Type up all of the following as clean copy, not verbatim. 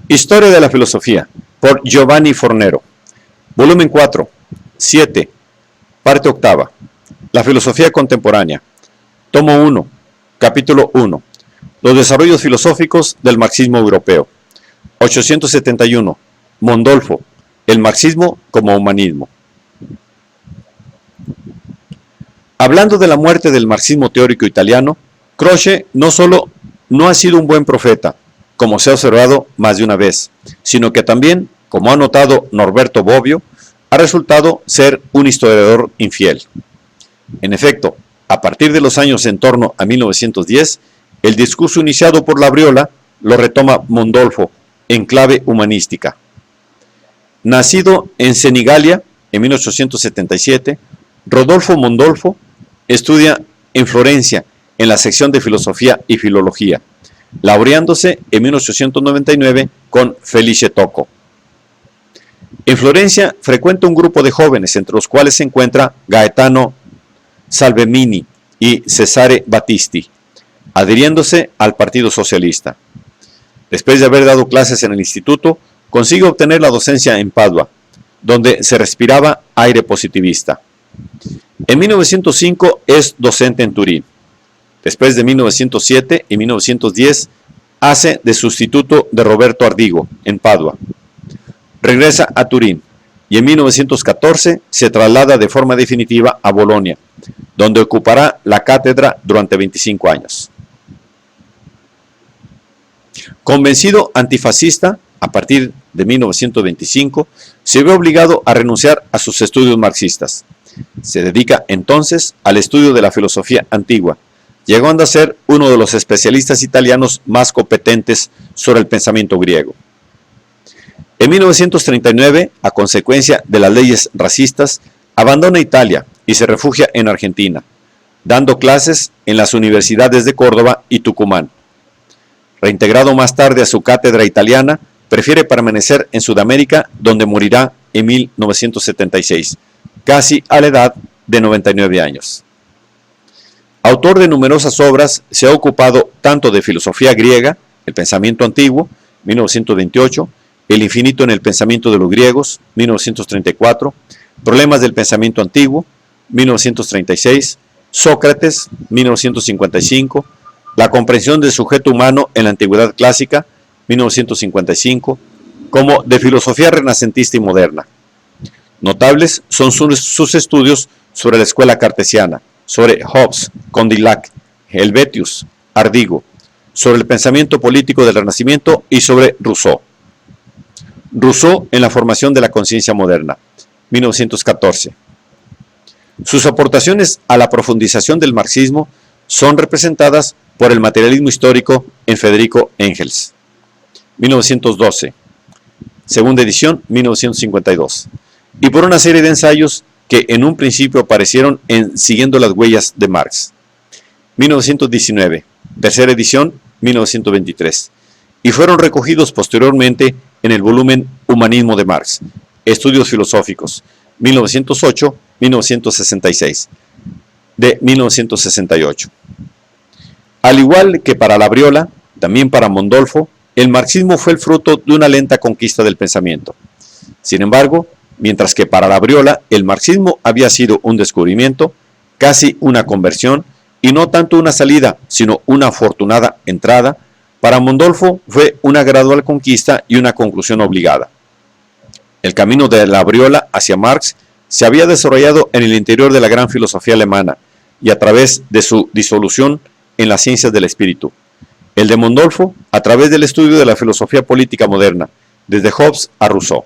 Historia de la filosofía, por Giovanni Fornero. Volumen 4, 7, parte octava. La filosofía contemporánea. Tomo 1, capítulo 1. Los desarrollos filosóficos del marxismo europeo. 871. Mondolfo. El marxismo como humanismo. Hablando de la muerte del marxismo teórico italiano, Croce no solo no ha sido un buen profeta, como se ha observado más de una vez, sino que también, como ha notado Norberto Bobbio, ha resultado ser un historiador infiel. En efecto, a partir de los años en torno a 1910, el discurso iniciado por Labriola lo retoma Mondolfo en clave humanística. Nacido en Senigallia en 1877, Rodolfo Mondolfo estudia en Florencia en la sección de Filosofía y Filología, laureándose en 1899 con Felice Tocco. En Florencia frecuenta un grupo de jóvenes, entre los cuales se encuentra Gaetano Salvemini y Cesare Battisti, adhiriéndose al Partido Socialista. Después de haber dado clases en el instituto, consigue obtener la docencia en Padua, donde se respiraba aire positivista. En 1905 es docente en Turín. Después de 1907 y 1910 hace de sustituto de Roberto Ardigo en Padua. Regresa a Turín y en 1914 se traslada de forma definitiva a Bolonia, donde ocupará la cátedra durante 25 años. Convencido antifascista, a partir de 1925 se ve obligado a renunciar a sus estudios marxistas. Se dedica entonces al estudio de la filosofía antigua, llegando a ser uno de los especialistas italianos más competentes sobre el pensamiento griego. En 1939, a consecuencia de las leyes racistas, abandona Italia y se refugia en Argentina, dando clases en las universidades de Córdoba y Tucumán. Reintegrado más tarde a su cátedra italiana, prefiere permanecer en Sudamérica, donde morirá en 1976, casi a la edad de 99 años. Autor de numerosas obras, se ha ocupado tanto de filosofía griega, el pensamiento antiguo, 1928, El infinito en el pensamiento de los griegos, 1934, Problemas del pensamiento antiguo, 1936, Sócrates, 1955, La comprensión del sujeto humano en la antigüedad clásica, 1955, como de filosofía renacentista y moderna. Notables son sus estudios sobre la escuela cartesiana, sobre Hobbes, Condillac, Helvetius, Ardigo, sobre el pensamiento político del Renacimiento y sobre Rousseau. Rousseau en la formación de la conciencia moderna, 1914. Sus aportaciones a la profundización del marxismo son representadas por el materialismo histórico en Federico Engels, 1912, segunda edición, 1952, y por una serie de ensayos que en un principio aparecieron en Siguiendo las huellas de Marx, 1919, tercera edición, 1923, y fueron recogidos posteriormente en el volumen Humanismo de Marx, Estudios Filosóficos, 1908-1966, de 1968. Al igual que para Labriola, también para Mondolfo, el marxismo fue el fruto de una lenta conquista del pensamiento. Sin embargo, mientras que para Labriola el marxismo había sido un descubrimiento, casi una conversión, y no tanto una salida, sino una afortunada entrada, para Mondolfo fue una gradual conquista y una conclusión obligada. El camino de Labriola hacia Marx se había desarrollado en el interior de la gran filosofía alemana y a través de su disolución en las ciencias del espíritu. El de Mondolfo a través del estudio de la filosofía política moderna, desde Hobbes a Rousseau.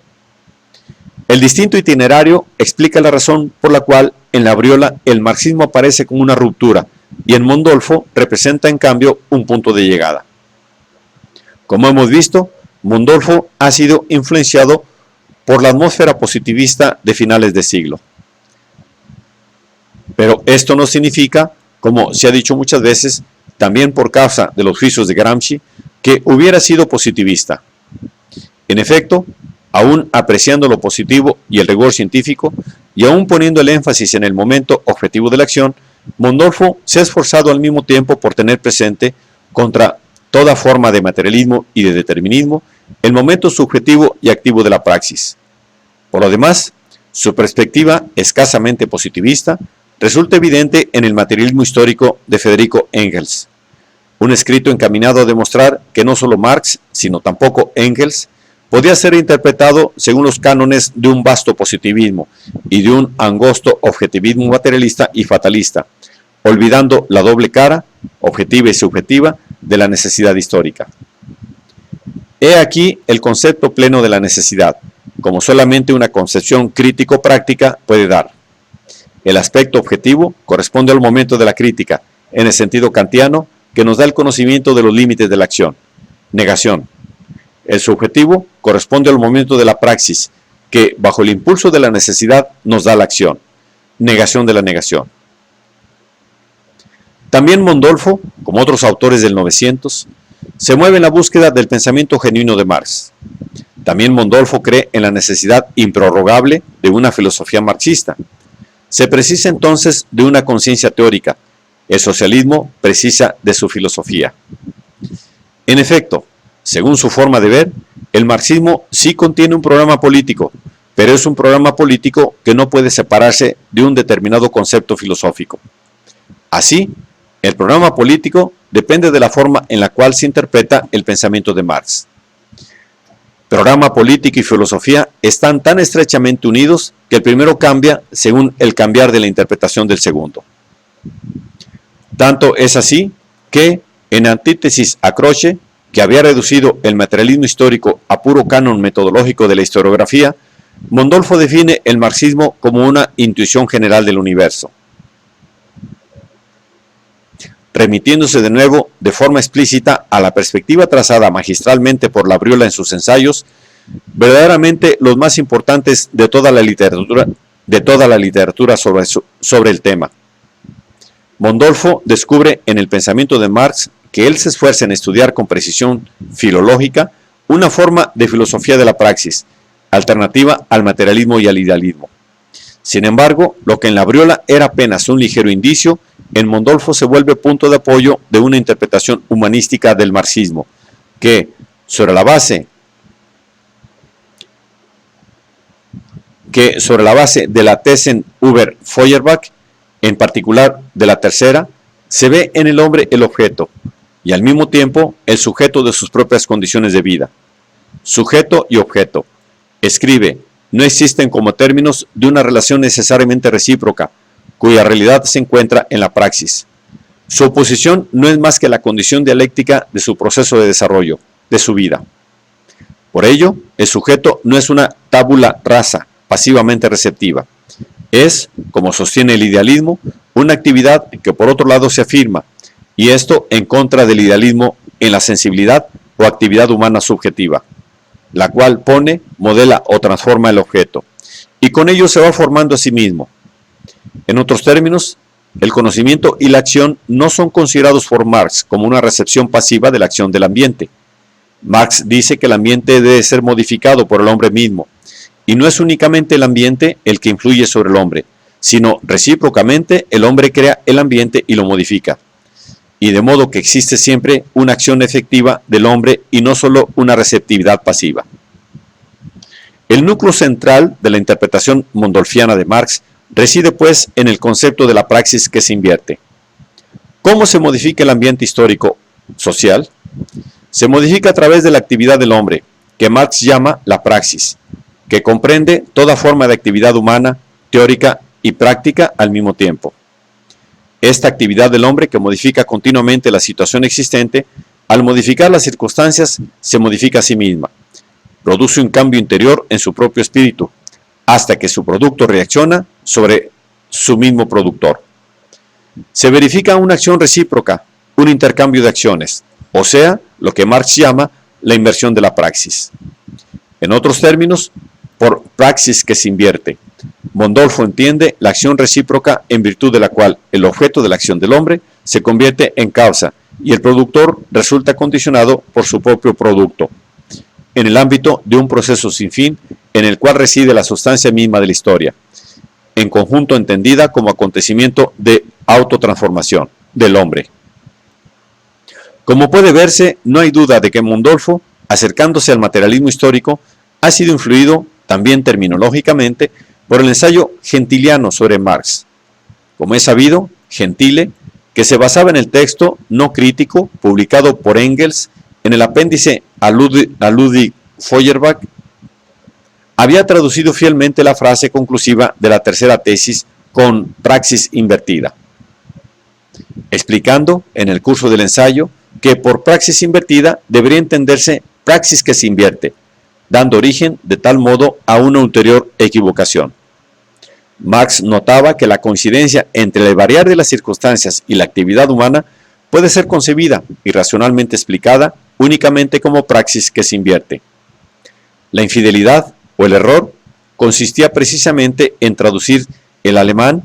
El distinto itinerario explica la razón por la cual en Labriola el marxismo aparece como una ruptura y en Mondolfo representa en cambio un punto de llegada. Como hemos visto, Mondolfo ha sido influenciado por la atmósfera positivista de finales de siglo. Pero esto no significa, como se ha dicho muchas veces, también por causa de los juicios de Gramsci, que hubiera sido positivista. En efecto, aún apreciando lo positivo y el rigor científico, y aún poniendo el énfasis en el momento objetivo de la acción, Mondolfo se ha esforzado al mismo tiempo por tener presente, contra toda forma de materialismo y de determinismo, el momento subjetivo y activo de la praxis. Por lo demás, su perspectiva escasamente positivista resulta evidente en el materialismo histórico de Federico Engels, un escrito encaminado a demostrar que no solo Marx, sino tampoco Engels, podía ser interpretado según los cánones de un vasto positivismo y de un angosto objetivismo materialista y fatalista, olvidando la doble cara, objetiva y subjetiva, de la necesidad histórica. He aquí el concepto pleno de la necesidad, como solamente una concepción crítico-práctica puede dar. El aspecto objetivo corresponde al momento de la crítica, en el sentido kantiano, que nos da el conocimiento de los límites de la acción. Negación. El subjetivo corresponde al momento de la praxis, que, bajo el impulso de la necesidad, nos da la acción. Negación de la negación. También Mondolfo, como otros autores del 900, se mueve en la búsqueda del pensamiento genuino de Marx. También Mondolfo cree en la necesidad improrrogable de una filosofía marxista. Se precisa entonces de una conciencia teórica. El socialismo precisa de su filosofía. En efecto, según su forma de ver, el marxismo sí contiene un programa político, pero es un programa político que no puede separarse de un determinado concepto filosófico. Así, el programa político depende de la forma en la cual se interpreta el pensamiento de Marx. Programa político y filosofía están tan estrechamente unidos que el primero cambia según el cambiar de la interpretación del segundo. Tanto es así que, en antítesis a Croce, que había reducido el materialismo histórico a puro canon metodológico de la historiografía, Mondolfo define el marxismo como una intuición general del universo. Remitiéndose de nuevo de forma explícita a la perspectiva trazada magistralmente por Labriola en sus ensayos, verdaderamente los más importantes de toda la literatura sobre el tema. Mondolfo descubre en el pensamiento de Marx que él se esfuerza en estudiar con precisión filológica una forma de filosofía de la praxis, alternativa al materialismo y al idealismo. Sin embargo, lo que en Labriola era apenas un ligero indicio, en Mondolfo se vuelve punto de apoyo de una interpretación humanística del marxismo, que, sobre la base de la Thesen über Feuerbach, en particular de la tercera, se ve en el hombre el objeto, y al mismo tiempo el sujeto de sus propias condiciones de vida. Sujeto y objeto. Escribe, no existen como términos de una relación necesariamente recíproca, cuya realidad se encuentra en la praxis. Su oposición no es más que la condición dialéctica de su proceso de desarrollo, de su vida. Por ello, el sujeto no es una tabula rasa, pasivamente receptiva. Es, como sostiene el idealismo, una actividad que por otro lado se afirma, y esto en contra del idealismo en la sensibilidad o actividad humana subjetiva, la cual pone, modela o transforma el objeto, y con ello se va formando a sí mismo. En otros términos, el conocimiento y la acción no son considerados por Marx como una recepción pasiva de la acción del ambiente. Marx dice que el ambiente debe ser modificado por el hombre mismo, y no es únicamente el ambiente el que influye sobre el hombre, sino recíprocamente el hombre crea el ambiente y lo modifica. Y de modo que existe siempre una acción efectiva del hombre y no solo una receptividad pasiva. El núcleo central de la interpretación mondolfiana de Marx reside pues en el concepto de la praxis que se invierte. ¿Cómo se modifica el ambiente histórico social? Se modifica a través de la actividad del hombre, que Marx llama la praxis, que comprende toda forma de actividad humana, teórica y práctica al mismo tiempo. Esta actividad del hombre que modifica continuamente la situación existente, al modificar las circunstancias, se modifica a sí misma. Produce un cambio interior en su propio espíritu, hasta que su producto reacciona sobre su mismo productor. Se verifica una acción recíproca, un intercambio de acciones, o sea, lo que Marx llama la inversión de la praxis. En otros términos, por praxis que se invierte, Mondolfo entiende la acción recíproca en virtud de la cual el objeto de la acción del hombre se convierte en causa y el productor resulta condicionado por su propio producto, en el ámbito de un proceso sin fin en el cual reside la sustancia misma de la historia, en conjunto entendida como acontecimiento de autotransformación del hombre. Como puede verse, no hay duda de que Mondolfo acercándose al materialismo histórico, ha sido influido también terminológicamente por el ensayo gentiliano sobre Marx. Como es sabido, Gentile, que se basaba en el texto no crítico publicado por Engels en el apéndice a Ludwig Feuerbach, había traducido fielmente la frase conclusiva de la tercera tesis con praxis invertida, explicando en el curso del ensayo que por praxis invertida debería entenderse praxis que se invierte, dando origen de tal modo a una ulterior equivocación. Marx notaba que la coincidencia entre el variar de las circunstancias y la actividad humana puede ser concebida y racionalmente explicada únicamente como praxis que se invierte. La infidelidad o el error consistía precisamente en traducir el alemán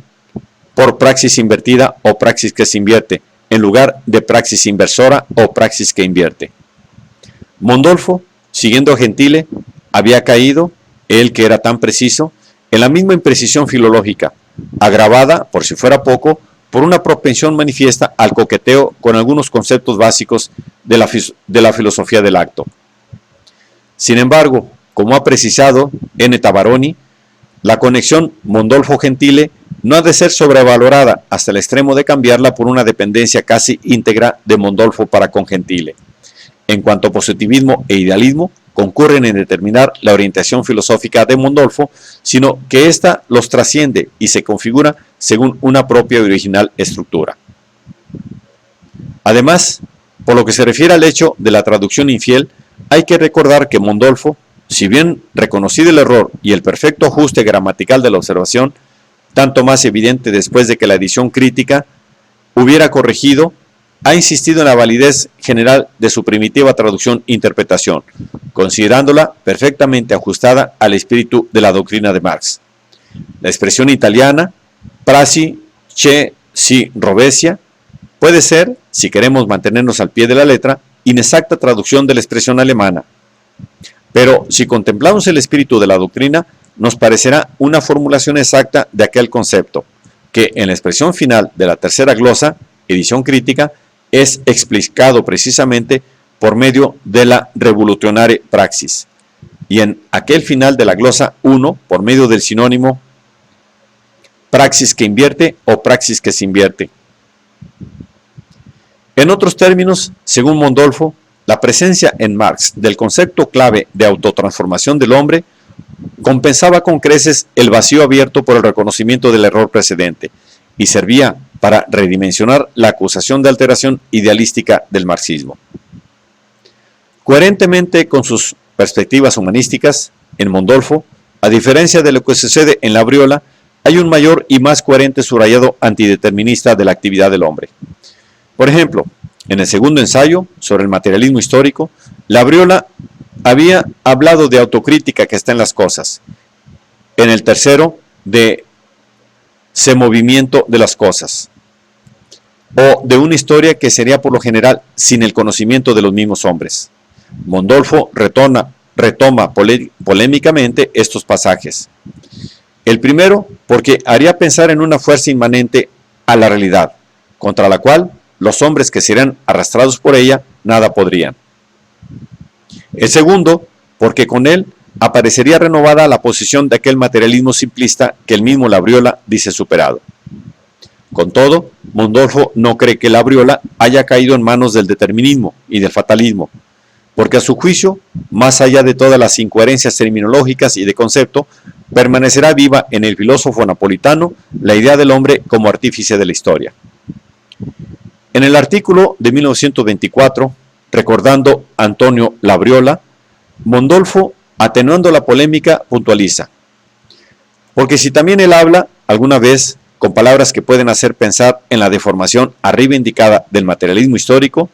por praxis invertida o praxis que se invierte, en lugar de praxis inversora o praxis que invierte. Mondolfo, siguiendo a Gentile, había caído, él que era tan preciso, en la misma imprecisión filológica, agravada, por si fuera poco, por una propensión manifiesta al coqueteo con algunos conceptos básicos de la filosofía del acto. Sin embargo, como ha precisado N. Tabaroni, la conexión Mondolfo-Gentile no ha de ser sobrevalorada hasta el extremo de cambiarla por una dependencia casi íntegra de Mondolfo para con Gentile. En cuanto a positivismo e idealismo, concurren en determinar la orientación filosófica de Mondolfo, sino que ésta los trasciende y se configura según una propia y original estructura. Además, por lo que se refiere al hecho de la traducción infiel, hay que recordar que Mondolfo, si bien reconocido el error y el perfecto ajuste gramatical de la observación, tanto más evidente después de que la edición crítica hubiera corregido, ha insistido en la validez general de su primitiva traducción-interpretación, considerándola perfectamente ajustada al espíritu de la doctrina de Marx. La expresión italiana, prassi che si rovescia, puede ser, si queremos mantenernos al pie de la letra, inexacta traducción de la expresión alemana. Pero si contemplamos el espíritu de la doctrina, nos parecerá una formulación exacta de aquel concepto, que en la expresión final de la tercera glosa, edición crítica, es explicado precisamente por medio de la revolutionaria praxis, y en aquel final de la glosa 1 por medio del sinónimo praxis que invierte o praxis que se invierte. En otros términos, según Mondolfo, la presencia en Marx del concepto clave de autotransformación del hombre compensaba con creces el vacío abierto por el reconocimiento del error precedente y servía para redimensionar la acusación de alteración idealística del marxismo. Coherentemente con sus perspectivas humanísticas, en Mondolfo, a diferencia de lo que sucede en Labriola, hay un mayor y más coherente subrayado antideterminista de la actividad del hombre. Por ejemplo, en el segundo ensayo, sobre el materialismo histórico, Labriola había hablado de autocrítica que está en las cosas. En el tercero, de semovimiento de las cosas, o de una historia que sería por lo general sin el conocimiento de los mismos hombres. Mondolfo retoma polémicamente estos pasajes. El primero, porque haría pensar en una fuerza inmanente a la realidad, contra la cual los hombres que serían arrastrados por ella nada podrían. El segundo, porque con él aparecería renovada la posición de aquel materialismo simplista que el mismo Labriola dice superado. Con todo, Mondolfo no cree que Labriola haya caído en manos del determinismo y del fatalismo, porque a su juicio, más allá de todas las incoherencias terminológicas y de concepto, permanecerá viva en el filósofo napolitano la idea del hombre como artífice de la historia. En el artículo de 1924, recordando a Antonio Labriola, Mondolfo, atenuando la polémica, puntualiza: porque si también él habla, alguna vez, con palabras que pueden hacer pensar en la deformación arriba indicada del materialismo histórico,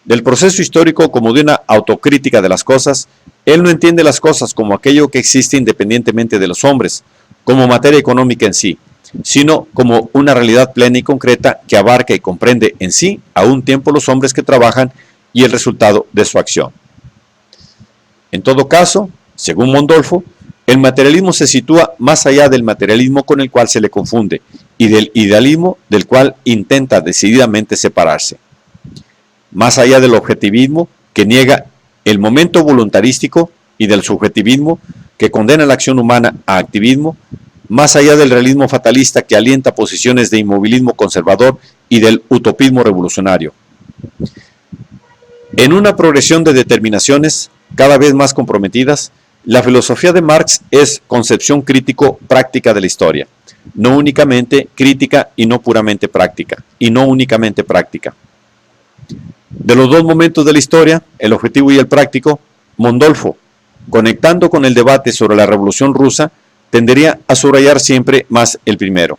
del proceso histórico como de una autocrítica de las cosas, él no entiende las cosas como aquello que existe independientemente de los hombres, como materia económica en sí, sino como una realidad plena y concreta que abarca y comprende en sí a un tiempo los hombres que trabajan y el resultado de su acción. En todo caso, según Mondolfo, el materialismo se sitúa más allá del materialismo con el cual se le confunde y del idealismo del cual intenta decididamente separarse. Más allá del objetivismo que niega el momento voluntarístico y del subjetivismo que condena la acción humana a activismo, más allá del realismo fatalista que alienta posiciones de inmovilismo conservador y del utopismo revolucionario. En una progresión de determinaciones cada vez más comprometidas, la filosofía de Marx es concepción crítico-práctica de la historia, no únicamente crítica y no puramente práctica, y no únicamente práctica. De los dos momentos de la historia, el objetivo y el práctico, Mondolfo, conectando con el debate sobre la Revolución Rusa, tendería a subrayar siempre más el primero.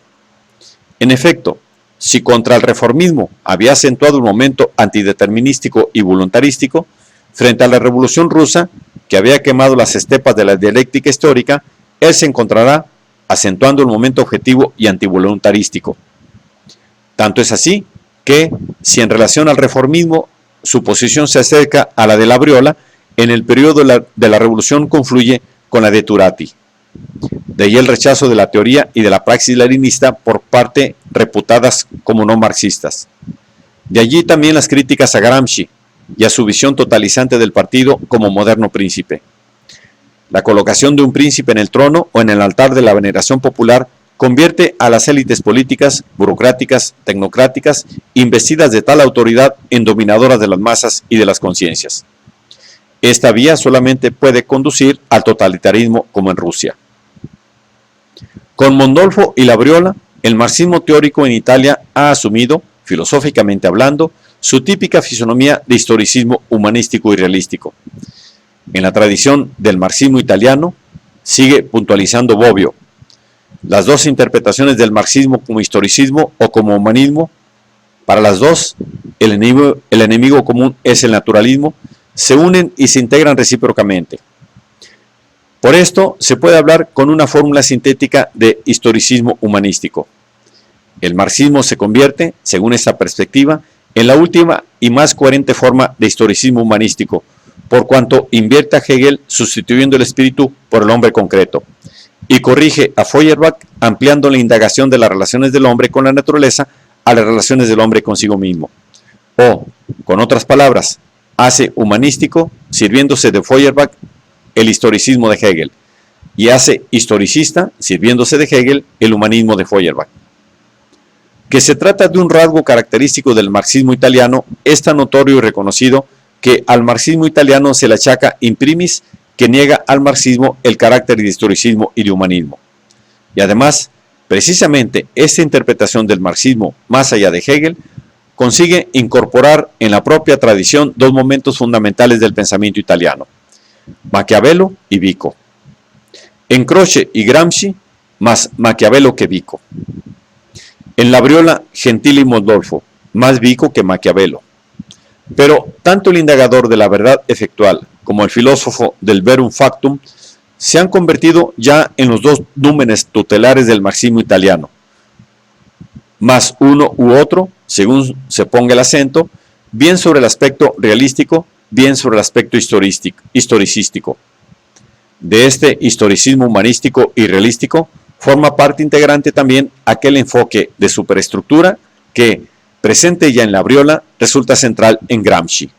En efecto, si contra el reformismo había acentuado el momento antideterminístico y voluntarístico, frente a la Revolución Rusa, que había quemado las estepas de la dialéctica histórica, él se encontrará acentuando el momento objetivo y antivoluntarístico. Tanto es así que, si en relación al reformismo su posición se acerca a la de Labriola, en el periodo de la Revolución confluye con la de Turati. De ahí el rechazo de la teoría y de la praxis leninista por parte reputadas como no marxistas. De allí también las críticas a Gramsci y a su visión totalizante del partido como moderno príncipe. La colocación de un príncipe en el trono o en el altar de la veneración popular convierte a las élites políticas, burocráticas, tecnocráticas, investidas de tal autoridad en dominadoras de las masas y de las conciencias. Esta vía solamente puede conducir al totalitarismo como en Rusia. Con Mondolfo y Labriola, el marxismo teórico en Italia ha asumido, filosóficamente hablando, su típica fisonomía de historicismo humanístico y realístico. En la tradición del marxismo italiano, sigue puntualizando Bobbio, las dos interpretaciones del marxismo como historicismo o como humanismo, para las dos, el enemigo común es el naturalismo, se unen y se integran recíprocamente. Por esto, se puede hablar con una fórmula sintética de historicismo humanístico. El marxismo se convierte, según esta perspectiva, en la última y más coherente forma de historicismo humanístico, por cuanto invierte a Hegel sustituyendo el espíritu por el hombre concreto, y corrige a Feuerbach ampliando la indagación de las relaciones del hombre con la naturaleza a las relaciones del hombre consigo mismo. O, con otras palabras, hace humanístico, sirviéndose de Feuerbach, el historicismo de Hegel, y hace historicista, sirviéndose de Hegel, el humanismo de Feuerbach. Que se trata de un rasgo característico del marxismo italiano es tan notorio y reconocido que al marxismo italiano se le achaca imprimis que niega al marxismo el carácter de historicismo y de humanismo. Y además, precisamente esta interpretación del marxismo más allá de Hegel consigue incorporar en la propia tradición dos momentos fundamentales del pensamiento italiano, Maquiavelo y Vico. En Croce y Gramsci, más Maquiavelo que Vico. En Labriola, Gentile y Mondolfo, más Vico que Maquiavelo. Pero tanto el indagador de la verdad efectual como el filósofo del verum factum se han convertido ya en los dos númenes tutelares del marxismo italiano, más uno u otro, según se ponga el acento, bien sobre el aspecto realístico, bien sobre el aspecto historicístico. De este historicismo humanístico y realístico forma parte integrante también aquel enfoque de superestructura que, presente ya en Labriola, resulta central en Gramsci.